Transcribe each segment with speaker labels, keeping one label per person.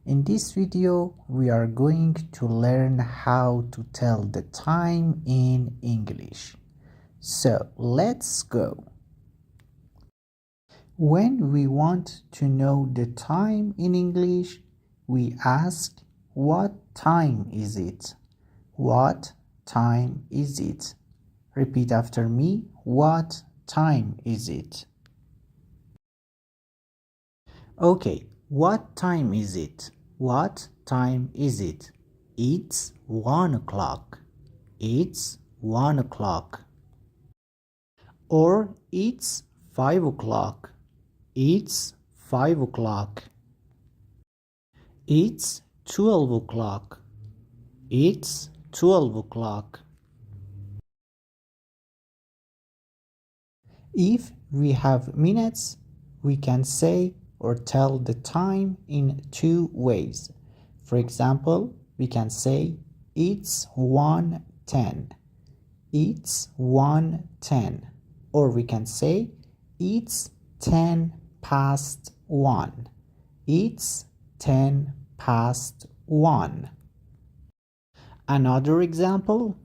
Speaker 1: In this video, we are going to learn how to tell the time in English. So let's go. When we want to know the time in English, we ask, what time is it? What time is it? Repeat after me. What time is it? Okay, what time is it? What time is it? It's 1 o'clock. It's 1 o'clock. Or it's 5 o'clock. It's 5 o'clock. It's 12 o'clock. It's 12 o'clock. If we have minutes, we can say or tell the time in two ways. For example, we can say it's 1:10. It's 1:10. Or we can say it's 10 past 1. It's 10 past 1. Another example,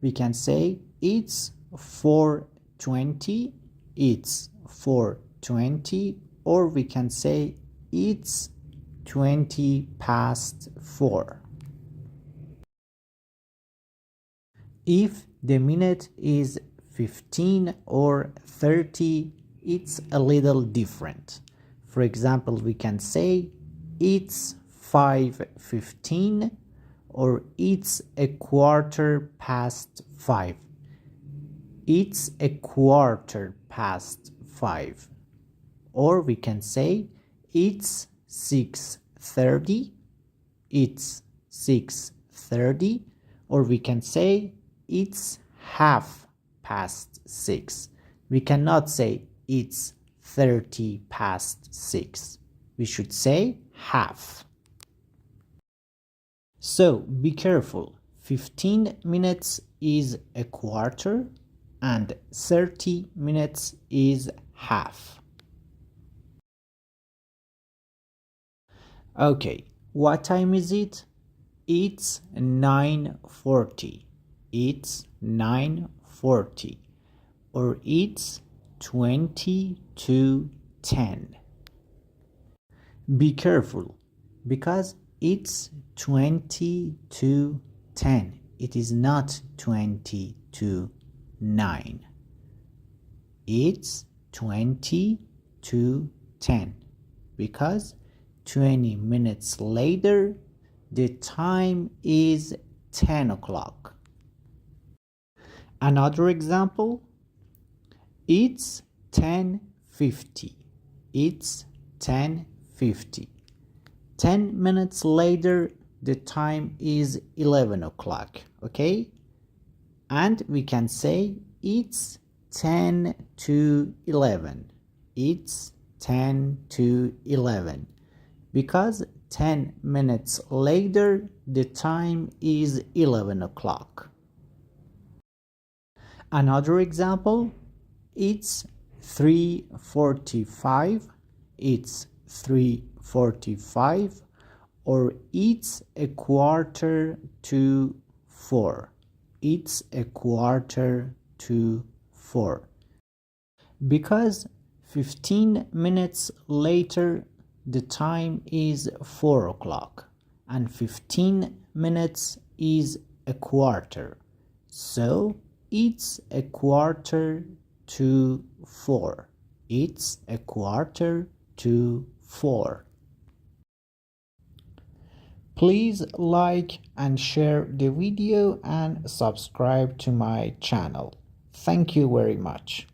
Speaker 1: we can say it's 4:20. It's 4:20. Or we can say it's 20 past 4. If the minute is 15 or 30, it's a little different. For example, we can say it's 5:15 or it's a quarter past 5. It's a quarter past 5. Or we can say it's 6:30. It's 6:30. Or we can say it's half past 6. We cannot say it's 30 past 6. We should say half. So be careful. 15 minutes is a quarter and 30 minutes is half. Okay, what time is it? It's 9:40. It's 9:40. Or it's 20 to 10. Be careful, because it's 20 to 10. It is not 20 to 9. It's 20 to 10. Because 20 minutes later, the time is 10 o'clock. Another example, it's 10:50. It's 10:50. 10 minutes later, the time is 11 o'clock. Okay? And we can say it's 10 to 11. It's 10 to 11. Because 10 minutes later, the time is 11 o'clock. Another example, it's 3:45. It's 3:45. Or it's a quarter to 4. It's a quarter to 4. Because 15 minutes later, the time is 4 o'clock. And 15 minutes is a quarter. So it's a quarter to 4. It's a quarter to 4. Please like and share the video and subscribe to my channel. Thank you very much.